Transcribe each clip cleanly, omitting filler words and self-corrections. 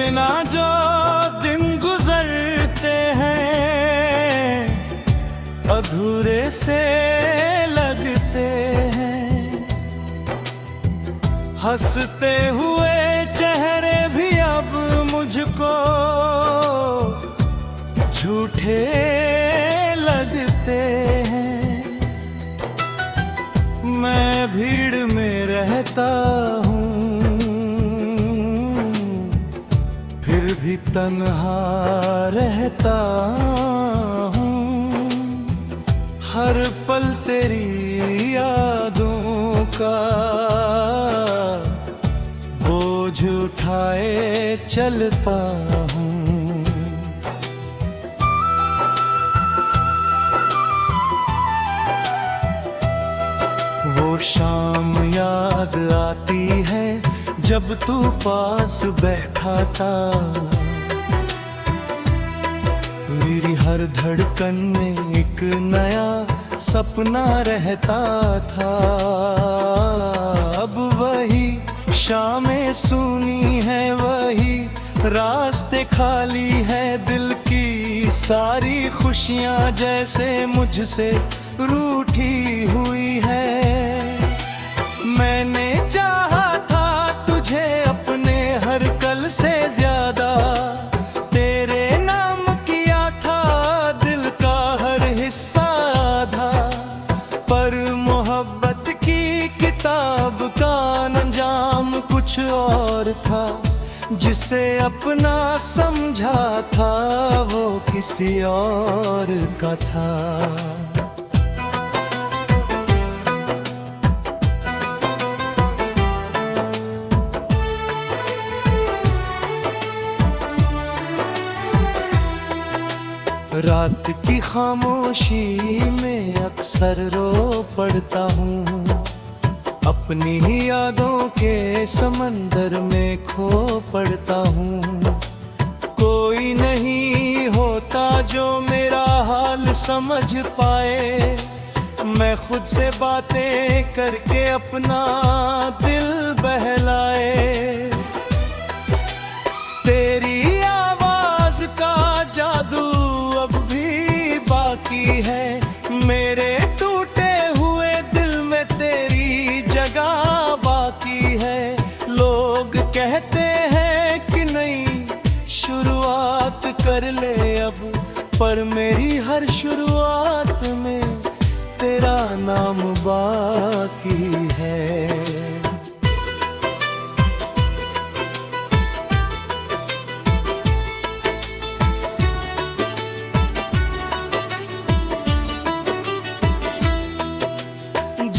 बिना जो दिन गुजरते हैं अधूरे से लगते हैं। हंसते हुए चेहरे भी अब मुझको झूठे लगते हैं। मैं भीड़ में रहता हूँ फिर भी तन्हा रहता हूँ। हर पल तेरी यादों का बोझ उठाए चलता हूँ। वो शाम याद आती है जब तू पास बैठा था। मेरी हर धड़कन में एक नया सपना रहता था। अब वही शामें सूनी है, वही रास्ते खाली है। दिल की सारी खुशियां जैसे मुझसे रूठी हुई है। मैंने चाहा था तुझे अपने हर कल से ज्यादा। तेरे नाम किया था दिल का हर हिस्सा आधा। पर मोहब्बत की किताब का अंजाम कुछ और था। जिसे अपना समझा था वो किसी और का था। रात की खामोशी में अक्सर रो पड़ता हूँ। अपनी ही यादों के समंदर में खो पड़ता हूँ। कोई नहीं होता जो मेरा हाल समझ पाए। मैं खुद से बातें करके अपना दिल बहलाए। तेरी आवाज का जादू अब भी बाकी है। मेरे टूटे हुए दिल में तेरी जगह बाकी है। लोग कहते हैं कि नई शुरुआत कर ले अब, पर मेरी हर शुरुआत में तेरा नाम बाकी है।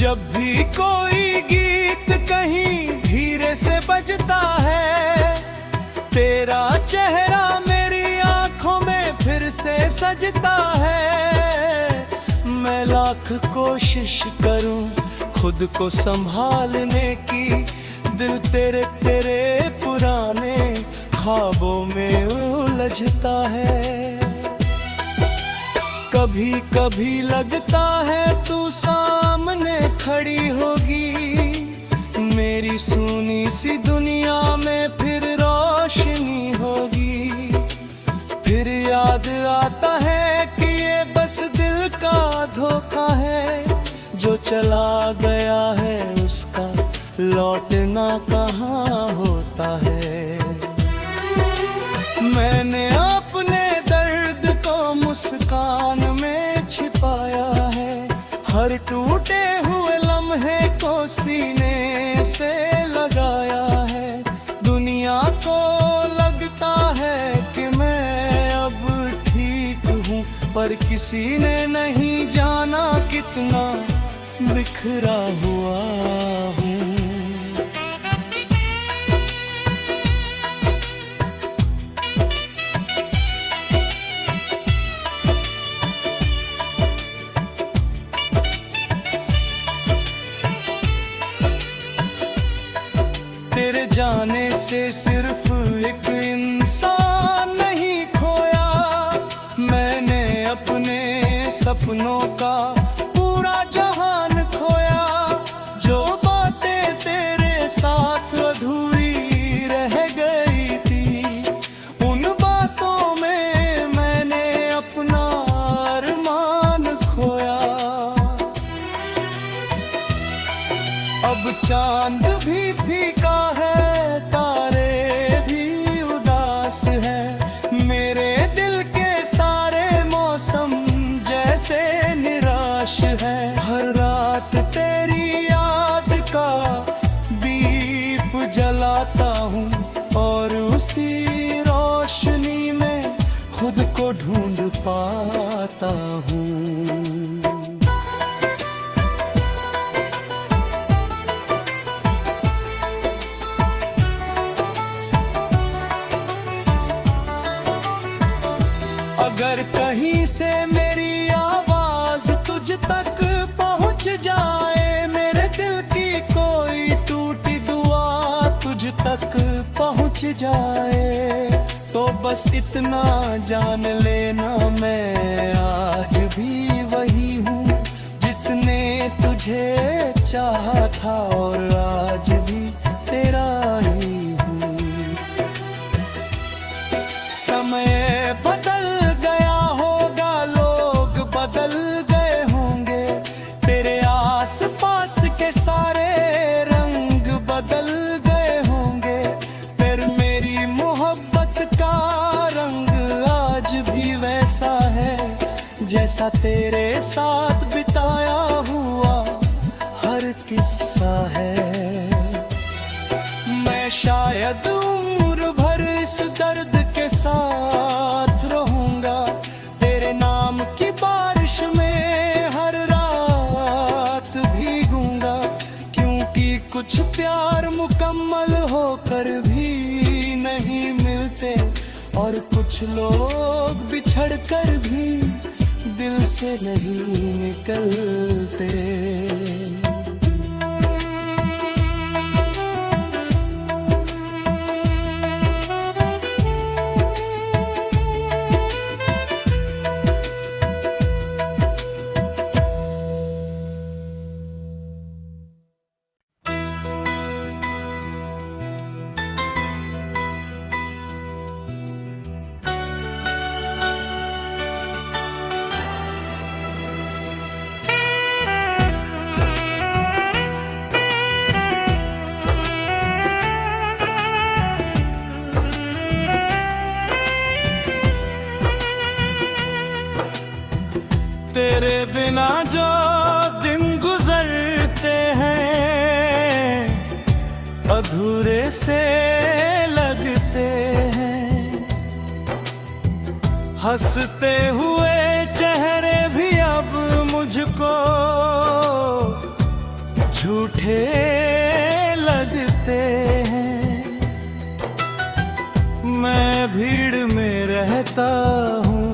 जब भी कोई गीत कहीं धीरे से बजता है, तेरा चेहरा मेरी आंखों में फिर से सजता है। मैं लाख कोशिश करूं खुद को संभालने की, दिल तेरे तेरे पुराने ख्वाबों में उलझता है। कभी कभी लगता है तू सामने खड़ी होगी, मेरी सूनी सी दुनिया में फिर रोशनी होगी। फिर याद आता है कि ये बस दिल का धोखा है, जो चला गया है उसका लौटना कहाँ होता है। मैंने अपने दर्द को मुस्कान में छिपाया है, हर टूटे हुए लम्हे को सीने से लगाया है। दुनिया को लगता है कि मैं अब ठीक हूँ, पर किसी ने नहीं जाना कितना बिखरा हुआ हूँ। तेरे जाने से सिर्फ एक इंसान नहीं खोया, मैंने अपने सपनों का पूरा जहान खोया। जो बातें तेरे साथ अधूरी रह गई थी, पाता हूँ। अगर कहीं से मेरी आवाज तुझ तक पहुंच जाए, मेरे दिल की कोई टूटी दुआ तुझ तक पहुंच जाए, तो बस इतना जान लेना मैं आज भी वही हूँ जिसने तुझे चाहा था और आज भी तेरा ही हूँ। समय बदल गया होगा, लोग बदल गए होंगे, तेरे आस पास के सारे रंग बदल गए होंगे, फिर मेरी मोहब्बत का रंग आज भी वैसा है जैसा तेरे साथ बिताया हुआ हर किस्सा है। मैं शायद उम्र भर इस दर्द के साथ रहूंगा, तेरे नाम की बारिश में हर रात भीगूंगा, क्योंकि कुछ प्यार मुकम्मल होकर भी नहीं मिलते और कुछ लोग बिछड़ कर भी दिल से नहीं निकलते। तेरे बिना जो दिन गुजरते हैं अधूरे से लगते हैं, हंसते हुए चेहरे भी अब मुझको झूठे लगते हैं। मैं भीड़ में रहता हूँ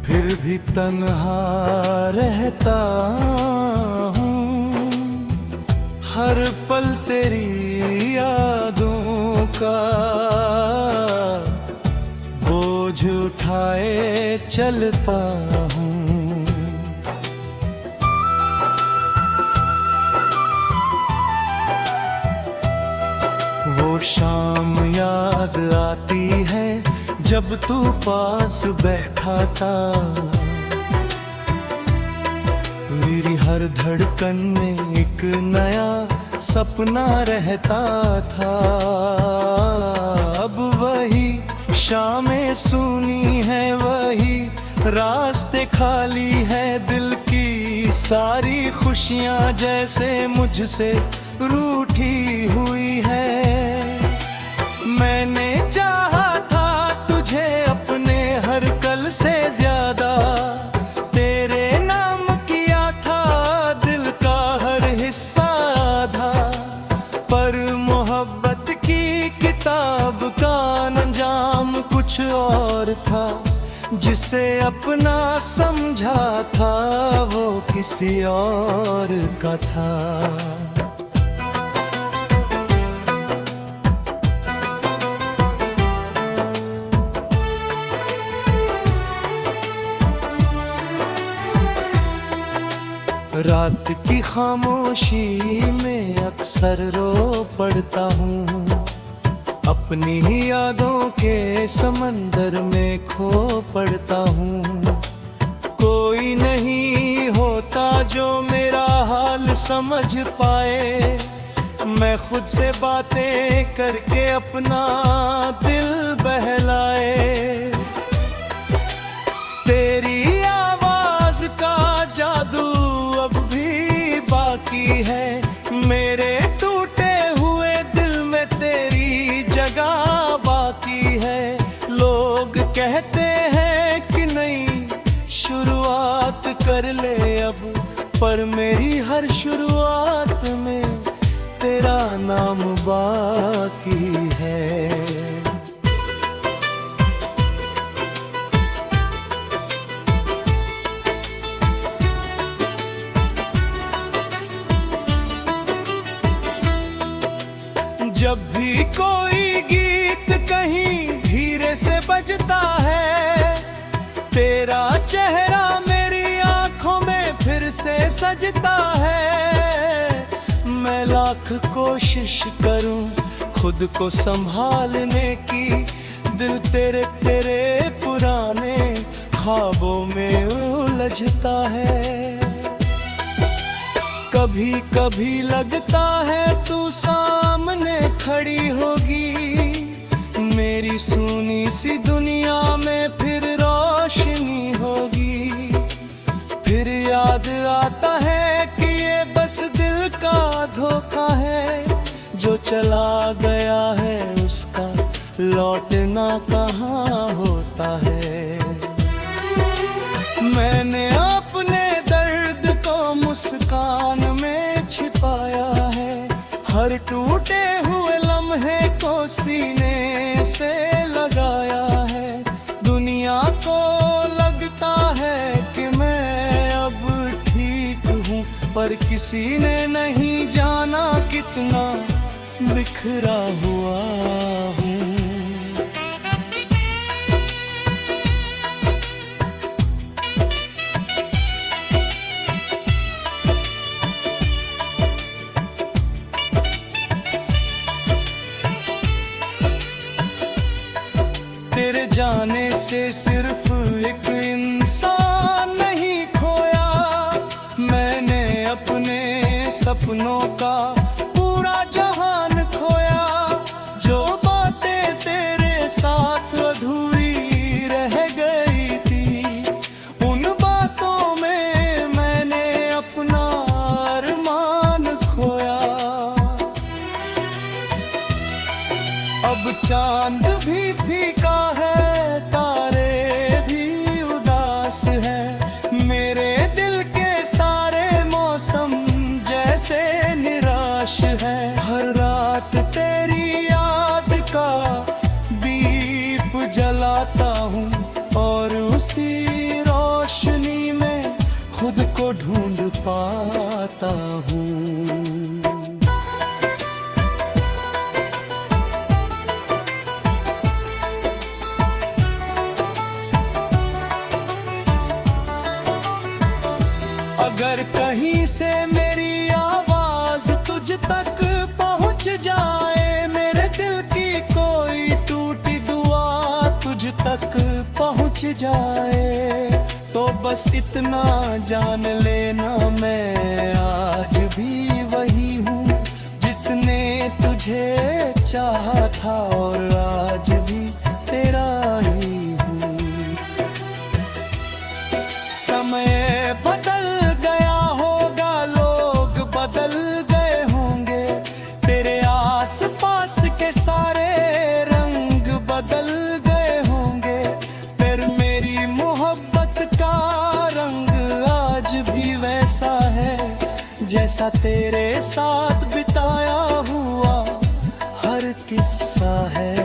फिर भी तन्हा रहता हूँ, हर पल तेरी यादों का बोझ उठाए चलता हूँ। वो शाम याद आती है जब तू पास बैठा था, मेरी हर धड़कन में एक नया सपना रहता था। अब वही शामें सूनी है, वही रास्ते खाली है, दिल की सारी खुशियाँ जैसे मुझसे रूठी हुई है। मैंने चाहा था तुझे अपने हर कल से ज्यादा, तेरे नाम किया था दिल का हर हिस्सा आधा, पर मोहब्बत की किताब का अंजाम कुछ और था, जिसे अपना समझा था वो किसी और का था। रात की खामोशी में अक्सर रो पड़ता हूँ, अपनी ही यादों के समंदर में खो पड़ता हूँ। कोई नहीं होता जो मेरा हाल समझ पाए, मैं खुद से बातें करके अपना दिल बहलाए। तेरी आवाज का जादू अब भी बाकी है, मेरे टूटे हुए दिल में तेरी जगह बाकी है। लोग कहते शुरुआत कर ले अब, पर मेरी हर शुरुआत में तेरा नाम बाकी है। जब भी कोई गीत कहीं धीरे से बजता है, तेरा चेहरा मेरी आंखों में फिर से सजता है। मैं लाख कोशिश करूं खुद को संभालने की, दिल तेरे तेरे पुराने ख्वाबों में उलझता है। कभी कभी लगता है तू सामने खड़ी होगी, मेरी सुनी सी दुनिया में फिर रोशनी होगी। फिर याद आता है कि ये बस दिल का धोखा है, जो चला गया है उसका लौटना कहाँ होता है। मैंने अपने दर्द को मुस्कान में छिपाया है, हर टूटे हुए लम्हे को सीने से लगाया है। दुनिया को लगता है कि मैं अब ठीक हूँ, पर किसी ने नहीं जाना कितना बिखरा हुआ हूँ। तेरे जाने से सिर्फ एक इंसान नहीं खोया, मैंने अपने सपनों का पूरा जहान खोया। जो बातें तेरे साथ अधूरी रह गई थी, उन बातों में मैंने अपना अरमान खोया। अब चांद भी फीका है, तारे भी उदास हैं, मेरे दिल के सारे मौसम जैसे निराश हैं। हर रात तेरी याद का दीप जलाता हूँ, और उसी रोशनी में खुद को ढूंढ पाता हूँ। अगर कहीं से मेरी आवाज तुझ तक पहुंच जाए, मेरे दिल की कोई टूटी दुआ तुझ तक पहुंच जाए, तो बस इतना जान लेना मैं आज भी वही हूँ जिसने तुझे चाहा था, और आज भी तेरा ही हूँ। समय बदल गया होगा, लोग बदल गए होंगे, तेरे आस पास के सारे रंग बदल गए होंगे, फिर मेरी मोहब्बत का रंग आज भी वैसा है जैसा तेरे साथ बिताया हुआ हर किस्सा है।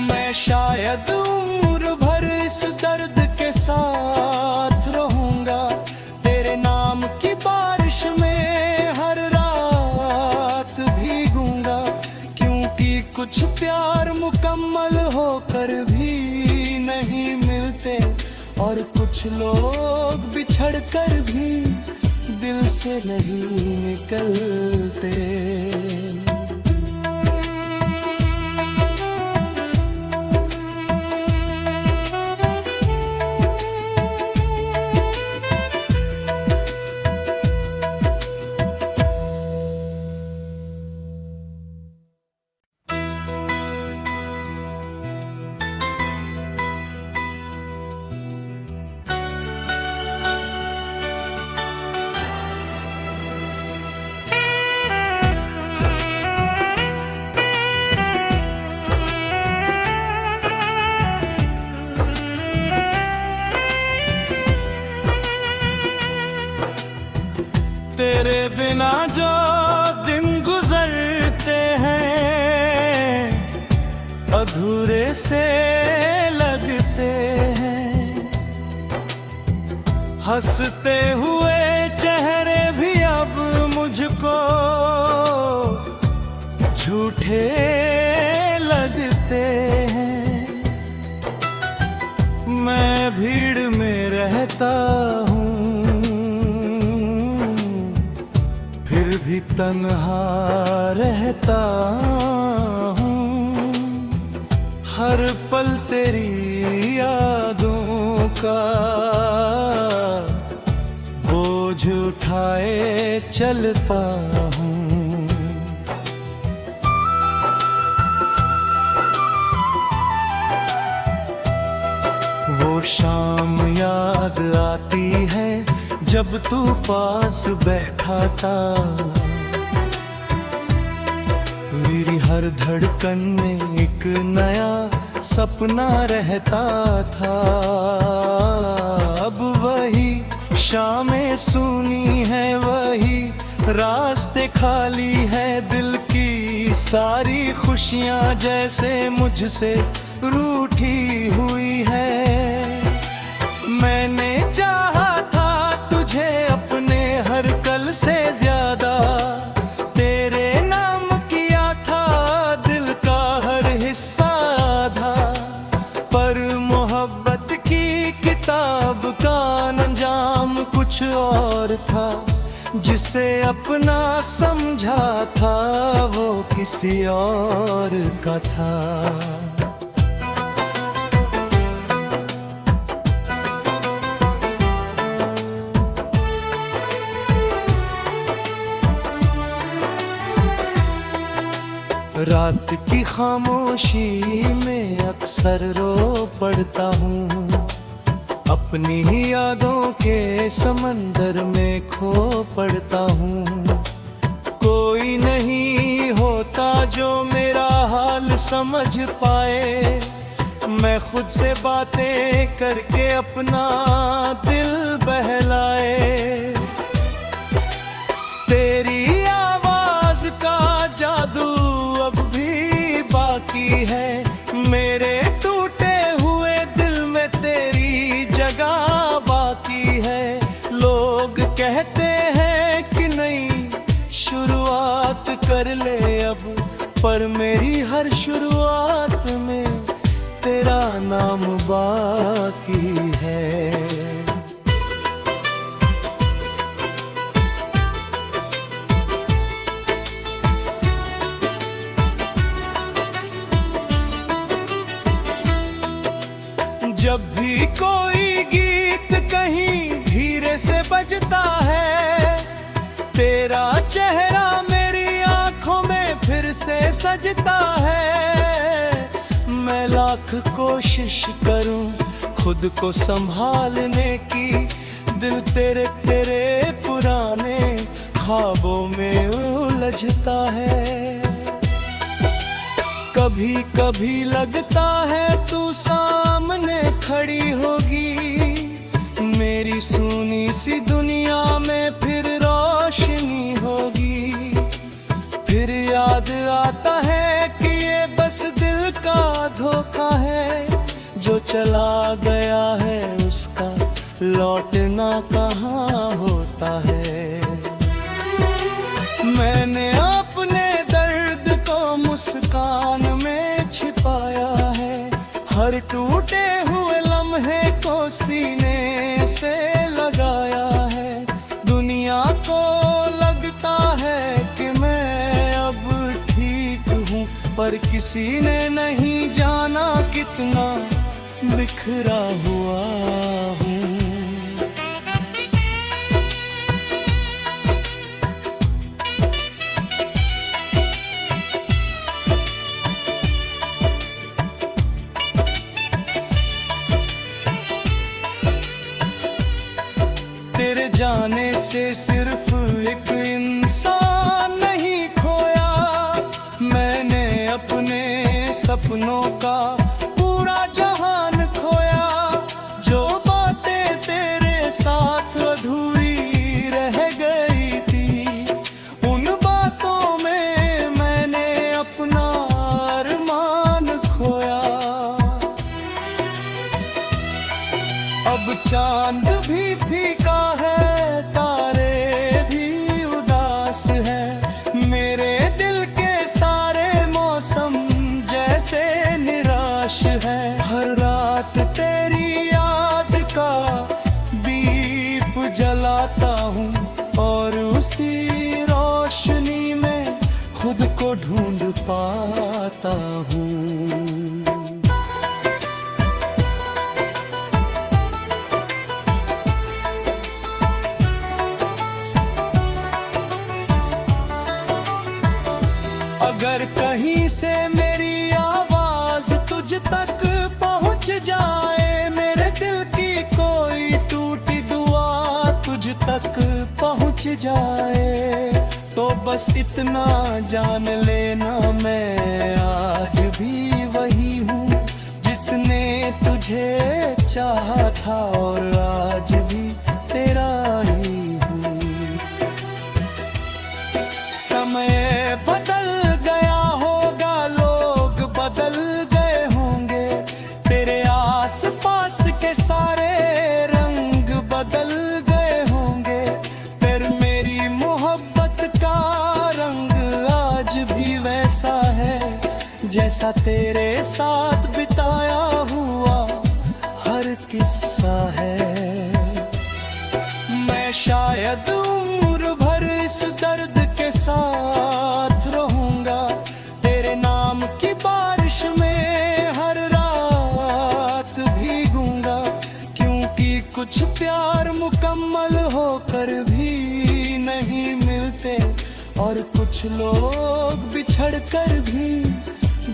मैं शायद उम्र भर इस दर्द के साथ रहूंगा, तेरे नाम की बारिश में हर रात भीगूंगा, क्योंकि कुछ प्यार मुकम्मल होकर भी नहीं मिलते, और कुछ लोग बिछड़ कर भी दिल से नहीं निकलते। तेरे बिना जो दिन गुजरते हैं अधूरे से लगते हैं। हंसते हुए चेहरे भी अब मुझको झूठे लगते हैं। मैं भीड़ में रहता हूँ फिर भी तन्हा रहता हूँ। हर पल तेरी यादों का बोझ उठाए चलता हूँ। वो शाम याद आती है जब तू पास बैठा था। मेरी हर धड़कन में एक नया सपना रहता था। अब वही शामें सूनी है, वही रास्ते खाली है। दिल की सारी खुशियाँ जैसे मुझसे रूठी हुई है। मैंने चाहा था तुझे अपने हर कल से ज्यादा। तेरे नाम किया था दिल का हर हिस्सा आधा। पर मोहब्बत की किताब का अंजाम कुछ और था। जिसे अपना समझा था वो किसी और का था। रात की खामोशी में अक्सर रो पड़ता हूँ। अपनी ही यादों के समंदर में खो पड़ता हूँ। कोई नहीं होता जो मेरा हाल समझ पाए। मैं खुद से बातें करके अपना दिल बहलाए। तेरी आवाज का जादू अब भी बाकी है। मेरे टूटे हुए दिल में तेरी जगह बाकी है। लोग कहते हैं कि नई शुरुआत कर ले अब, पर मेरी हर शुरुआत में तेरा नाम बाकी है। जब भी कोई गीत कहीं धीरे से बजता है, तेरा चेहरा मेरी आंखों में फिर से सजता है। मैं लाख कोशिश करूं खुद को संभालने की, दिल तेरे तेरे पुराने ख्वाबों में उलझता है। कभी कभी लगता है तू सामने खड़ी होगी, मेरी सूनी सी दुनिया में फिर रोशनी होगी। फिर याद आता है कि ये बस दिल का धोखा है, जो चला गया है उसका लौटना कहाँ होता है। मैंने अपने दर्द को मुस्कान में छिपाया है, हर टूटे हुए लम्हे को सीने से लगाया है। दुनिया को लगता है कि मैं अब ठीक हूँ, पर किसी ने नहीं जाना कितना बिखरा हुआ हूँ। तेरे जाने से सिर्फ एक इंसान नहीं खोया, मैंने अपने सपनों का पूरा जहान खोया। जो बातें तेरे साथ अधूरी रह गई थी, अब चांद भी फीका है, तारे भी उदास है। मेरे दिल के सारे मौसम जैसे निराश है। हर रात तेरी याद का दीप जलाता हूँ और उसी रोशनी में खुद को ढूंढ पाता हूँ। अगर कहीं से मेरी आवाज तुझ तक पहुंच जाए, मेरे दिल की कोई टूटी दुआ तुझ तक पहुंच जाए, तो बस इतना जान लेना मैं आज भी वही हूँ जिसने तुझे चाहा था और आज भी तेरा ही हूँ। समय बदल गया होगा, लोग बदल गए होंगे, तेरे आस पास के सारे रंग बदल गए होंगे, फिर मेरी मोहब्बत का रंग आज भी वैसा है जैसा तेरे साथ बिताया हुआ हर किस्सा है। मैं शायद उम्र भर इस दर्द के साथ रहूंगा, तेरे नाम की बारिश में हर रात भीगूंगा, क्योंकि कुछ प्यार मुकम्मल होकर भी नहीं मिलते और कुछ लोग बिछड़ कर भी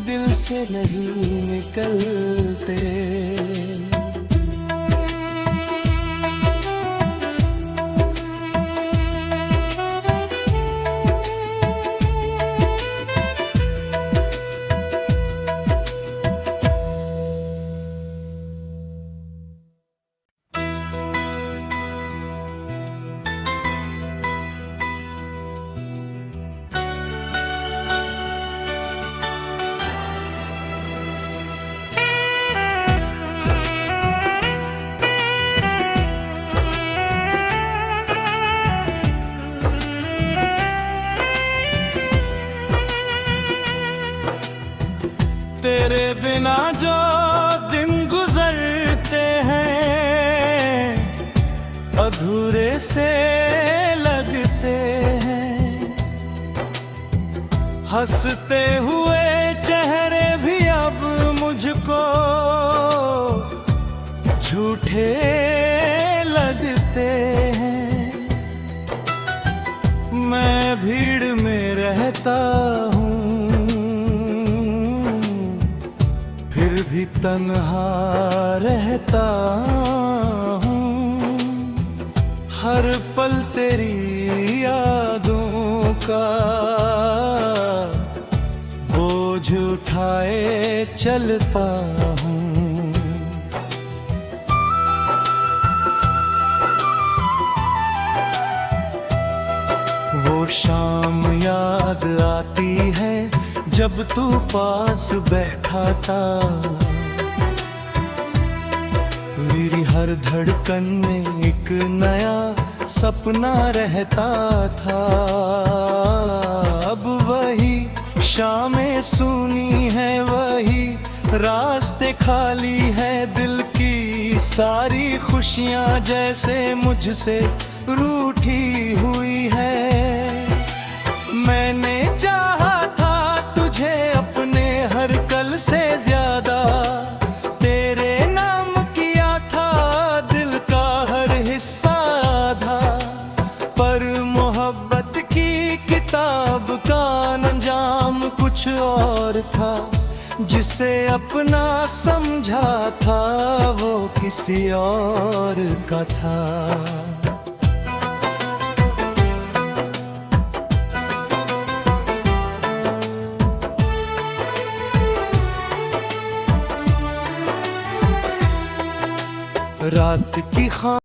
दिल से नहीं निकलते। तेरे बिना जो दिन गुजरते हैं अधूरे से लगते हैं, हंसते हुए चेहरे भी अब मुझको झूठे लगते हैं। मैं भीड़ में रहता हूँ फिर भी तन्हा रहता हूँ, हर पल तेरी यादों का बोझ उठाए चलता हूँ। वो शाम याद आती है जब तू पास बैठा था, मेरी हर धड़कन में एक नया सपना रहता था। अब वही शामें सूनी है, वही रास्ते खाली है, दिल की सारी खुशियाँ जैसे मुझसे रूठी हुई है। मैंने चाहा था तुझे अपने हर कल से ज्यादा, तेरे नाम किया था दिल का हर हिस्सा आधा, पर मोहब्बत की किताब का अंजाम कुछ और था, जिसे अपना समझा था वो किसी और का था। रात की